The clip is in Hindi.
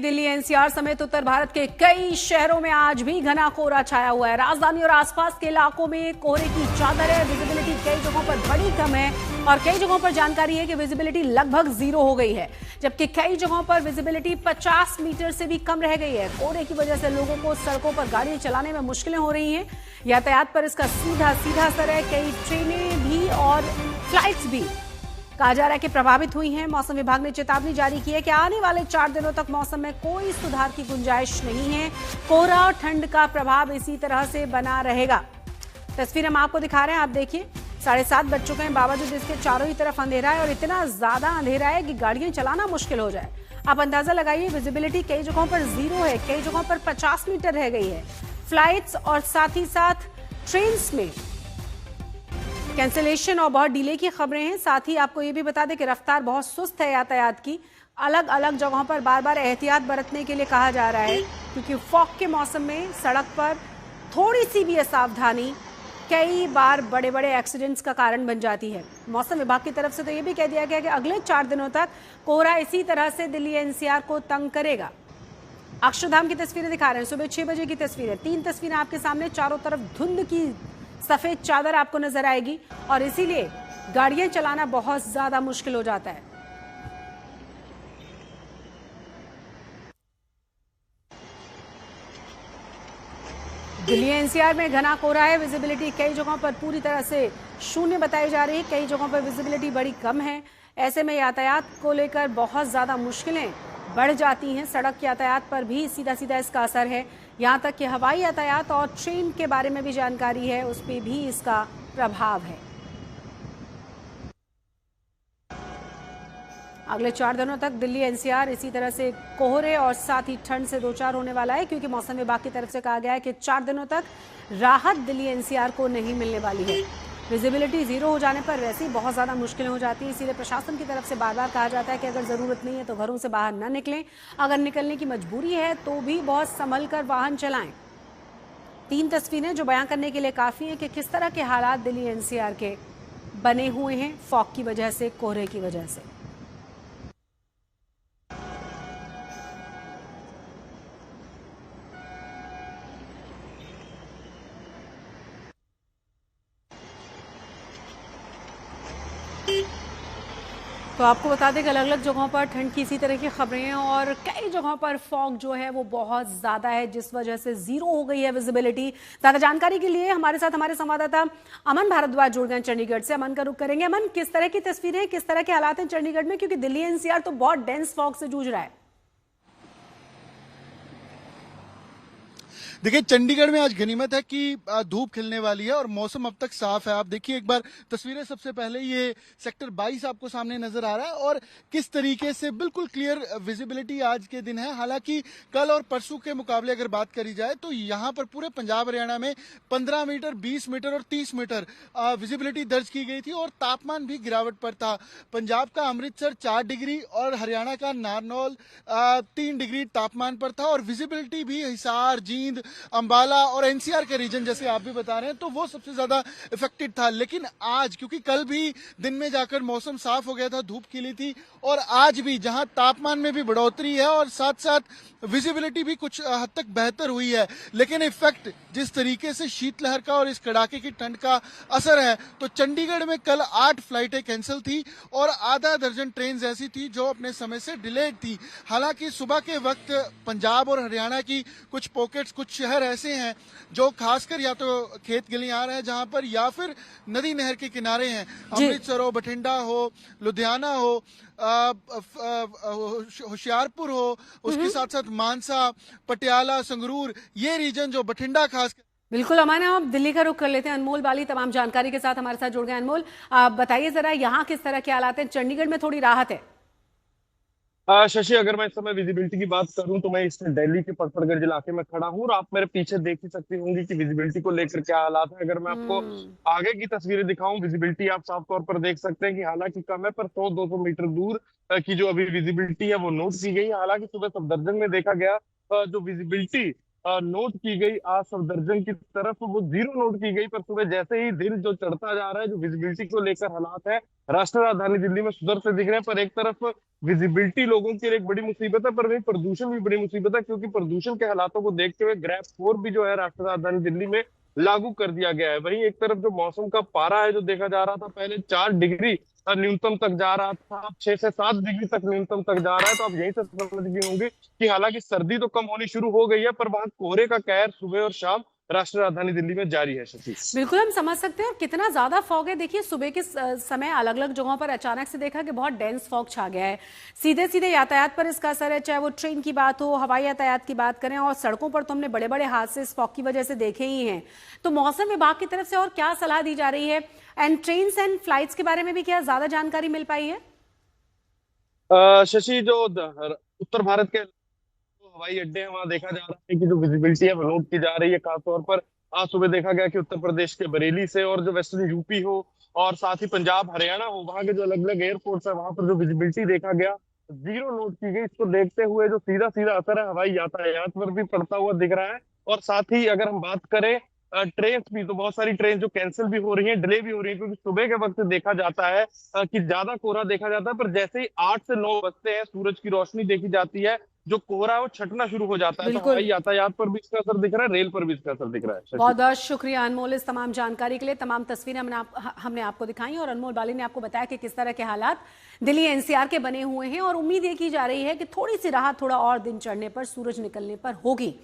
दिल्ली एनसीआर समेत उत्तर भारत के कई शहरों में आज भी घना कोहरा छाया हुआ है। राजधानी और आसपास के इलाकों में कोहरे की चादर है। विजिबिलिटी कई जगहों पर बड़ी कम है और कई जगहों पर जानकारी है कि विजिबिलिटी लगभग 0 हो गई है, जबकि कई जगहों पर विजिबिलिटी 50 मीटर से भी कम रह गई है। कोहरे की वजह से लोगों को सड़कों पर गाड़ियां चलाने में मुश्किलें हो रही हैं। यातायात पर इसका सीधा असर है। कई ट्रेनें भी और फ्लाइट्स भी कहा जा रहा है कि प्रभावित हुई हैं। मौसम विभाग ने चेतावनी जारी की है कि आने वाले 4 दिनों तक मौसम में कोई सुधार की गुंजाइश नहीं है। कोहरा और ठंड का प्रभाव इसी तरह से बना रहेगा। तस्वीर हम आपको दिखा रहे हैं, आप देखिए 7:30 बज चुके हैं, बावजूद इसके चारों ही तरफ अंधेरा है और इतना ज्यादा अंधेरा है कि गाड़ियां चलाना मुश्किल हो जाए। आप अंदाजा लगाइए, विजिबिलिटी कई जगहों पर 0 है, कई जगहों पर 50 मीटर रह गई है। फ्लाइट्स और साथ ही साथ ट्रेन में कैंसिलेशन और बहुत डिले की खबरें हैं। साथ ही आपको ये भी बता दें कि रफ्तार बहुत सुस्त है यातायात की। अलग अलग जगहों पर बार बार एहतियात बरतने के लिए कहा जा रहा है, क्योंकि फॉग के मौसम में सड़क पर थोड़ी सी भी असावधानी कई बार बड़े बड़े एक्सीडेंट्स का कारण बन जाती है। मौसम विभाग की तरफ से तो ये भी कह दिया गया कि अगले 4 दिनों तक कोहरा इसी तरह से दिल्ली एनसीआर को तंग करेगा। अक्षरधाम की तस्वीरें दिखा रहे हैं, सुबह 6 बजे की तस्वीरें। 3 तस्वीरें आपके सामने, चारों तरफ धुंध की सफेद चादर आपको नजर आएगी और इसीलिए गाड़ियां चलाना बहुत ज्यादा मुश्किल हो जाता है। दिल्ली एनसीआर में घना कोहरा है। विजिबिलिटी कई जगहों पर पूरी तरह से शून्य बताई जा रही है, कई जगहों पर विजिबिलिटी बड़ी कम है। ऐसे में यातायात को लेकर बहुत ज्यादा मुश्किलें बढ़ जाती हैं। सड़क यातायात पर भी सीधा सीधा इसका असर है। यहाँ तक कि हवाई यातायात और ट्रेन के बारे में भी जानकारी है, उस पर भी इसका प्रभाव है। अगले 4 दिनों तक दिल्ली एनसीआर इसी तरह से कोहरे और साथ ही ठंड से 2-4 होने वाला है, क्योंकि मौसम विभाग की तरफ से कहा गया है कि 4 दिनों तक राहत दिल्ली एनसीआर को नहीं मिलने वाली है। विजिबिलिटी 0 हो जाने पर वैसे ही बहुत ज़्यादा मुश्किलें हो जाती है। इसीलिए प्रशासन की तरफ से बार बार कहा जाता है कि अगर ज़रूरत नहीं है तो घरों से बाहर न निकलें। अगर निकलने की मजबूरी है तो भी बहुत संभल कर वाहन चलाएं। 3 तस्वीरें जो बयां करने के लिए काफ़ी है कि किस तरह के हालात दिल्ली एनसीआर के बने हुए हैं फॉग की वजह से, कोहरे की वजह से। तो आपको बता दें कि अलग अलग जगहों पर ठंड की इसी तरह की खबरें हैं और कई जगहों पर फॉग जो है वो बहुत ज़्यादा है, जिस वजह से 0 हो गई है विजिबिलिटी। ज़्यादा जानकारी के लिए हमारे साथ हमारे संवाददाता अमन भारद्वाज जुड़ गए चंडीगढ़ से। अमन का रुख करेंगे। अमन, किस तरह की तस्वीरें हैं, किस तरह के हालात हैं चंडीगढ़ में, क्योंकि दिल्ली एनसीआर तो बहुत डेंस फॉग से जूझ रहा है। देखिए, चंडीगढ़ में आज गनीमत है कि धूप खिलने वाली है और मौसम अब तक साफ है। आप देखिए एक बार तस्वीरें, सबसे पहले ये सेक्टर 22 आपको सामने नजर आ रहा है और किस तरीके से बिल्कुल क्लियर विजिबिलिटी आज के दिन है। हालांकि कल और परसों के मुकाबले अगर बात करी जाए तो यहाँ पर पूरे पंजाब हरियाणा में 15 मीटर, 20 मीटर और 30 मीटर विजिबिलिटी दर्ज की गई थी और तापमान भी गिरावट पर था। पंजाब का अमृतसर 4 डिग्री और हरियाणा का नारनौल 3 डिग्री तापमान पर था और विजिबिलिटी भी हिसार, जींद, अंबाला और एनसीआर के रीजन, जैसे आप भी बता रहे हैं, तो वो सबसे ज्यादा इफेक्टेड था। लेकिन आज, क्योंकि कल भी दिन में जाकर मौसम साफ हो गया था, धूप खिली थी, और आज भी जहां तापमान में भी बढ़ोतरी है और साथ साथ विजिबिलिटी भी कुछ हद तक बेहतर हुई है, लेकिन इफेक्ट जिस तरीके से शीतलहर का और इस कड़ाके की ठंड का असर है, तो चंडीगढ़ में कल 8 फ्लाइटें कैंसिल थी और आधा दर्जन ट्रेन ऐसी थी जो अपने समय से डिलेड थी। हालांकि सुबह के वक्त पंजाब और हरियाणा की कुछ पॉकेट्स, कुछ शहर ऐसे हैं जो खासकर या तो खेत गलियार हैं जहां पर, या फिर नदी नहर के किनारे हैं। अमृतसर हो, बठिंडा हो, लुधियाना हो, होशियारपुर हो, उसके साथ साथ मानसा, पटियाला, संगरूर, ये रीजन जो बठिंडा खास। बिल्कुल अमन, आप दिल्ली का रुख कर लेते हैं। अनमोल बाली तमाम जानकारी के साथ हमारे साथ जुड़ गए। अनमोल, आप बताइए जरा यहाँ किस तरह के हालात हैं। चंडीगढ़ में थोड़ी राहत है। शशि, अगर मैं इस समय विजिबिलिटी की बात करूं तो मैं इस दिल्ली के पथरगढ़ इलाके में खड़ा हूं और आप मेरे पीछे देख ही सकती होंगी कि विजिबिलिटी को लेकर क्या हालात है। अगर मैं आपको आगे की तस्वीरें दिखाऊं, विजिबिलिटी आप साफ तौर पर देख सकते हैं कि हालांकि कम है, पर 100-200 मीटर दूर की जो अभी विजिबिलिटी है वो नोट की गई। हालांकि सुबह सफदरजंग में देखा गया जो विजिबिलिटी नोट की गई, आज सफदरजंग की तरफ वो 0 नोट की गई, पर सुबह जैसे ही दिन जो चढ़ता जा रहा है, जो विजिबिलिटी को लेकर हालात है राष्ट्रीय राजधानी दिल्ली में सुधरते दिख रहे हैं। पर एक तरफ विजिबिलिटी लोगों के लिए एक बड़ी मुसीबत है, पर वहीं प्रदूषण भी बड़ी मुसीबत है, क्योंकि प्रदूषण के हालातों को देखते हुए ग्रैप 4 भी जो है राष्ट्रीय राजधानी दिल्ली में लागू कर दिया गया है। वहीं एक तरफ जो मौसम का पारा है जो देखा जा रहा था, पहले 4 डिग्री न्यूनतम तक जा रहा था, अब 6 से 7 डिग्री तक न्यूनतम तक जा रहा है। तो आप यहीं से समझ गए होंगे कि हालांकि सर्दी तो कम होनी शुरू हो गई है, पर वहां कोहरे का कहर सुबह और शाम राष्ट्रीय राजधानी दिल्ली में जारी है। शशि, बिल्कुल हम समझ सकते हैं। और कितना ज्यादा फॉग है, देखिए सुबह के समय अलग अलग जगहों पर अचानक से देखा कि बहुत डेंस फॉग छा गया है। सीधे सीधे यातायात पर इसका असर है, चाहे वो ट्रेन की बात हो, हवाई यातायात की बात करें, और सड़कों पर तो हमने बड़े बड़े हादसे इस फॉग की वजह से देखे ही हैं। तो मौसम विभाग की तरफ से और क्या सलाह दी जा रही है, एंड ट्रेन्स एंड फ्लाइट्स के बारे में भी क्या ज्यादा जानकारी मिल पाई है? शशि, जो उत्तर भारत के हवाई अड्डे हैं वहां देखा जा रहा है कि जो विजिबिलिटी है वो नोट की जा रही है। खासतौर पर आज सुबह देखा गया कि उत्तर प्रदेश के बरेली से और जो वेस्टर्न यूपी हो और साथ ही पंजाब हरियाणा हो, वहां के जो अलग अलग एयरपोर्ट्स है वहां पर जो विजिबिलिटी देखा गया 0 नोट की गई। इसको देखते हुए जो सीधा सीधा असर है हवाई यातायात पर भी पड़ता हुआ दिख रहा है। और साथ ही अगर हम बात करें ट्रेन भी, तो बहुत सारी ट्रेन जो कैंसिल भी हो रही है, डिले भी हो रही है, क्योंकि सुबह के वक्त देखा जाता है कि ज्यादा कोहरा देखा जाता है, पर जैसे ही 8 से 9 बजते हैं सूरज की रोशनी देखी जाती है, जो कोहरा है वो छटना शुरू हो जाता है। तो बिल्कुल। हवाई यातायात पर भी इसका असर दिख रहा है, रेल पर भी इसका असर दिख रहा है। शशि, बहुत बहुत शुक्रिया अनमोल इस तमाम जानकारी के लिए। तमाम तस्वीरें हमने आपको दिखाई, और अनमोल बाली ने आपको बताया कि किस तरह के हालात दिल्ली एनसीआर के बने हुए हैं, और उम्मीद ये की जा रही है कि थोड़ी सी राहत थोड़ा और दिन चढ़ने पर, सूरज निकलने पर होगी।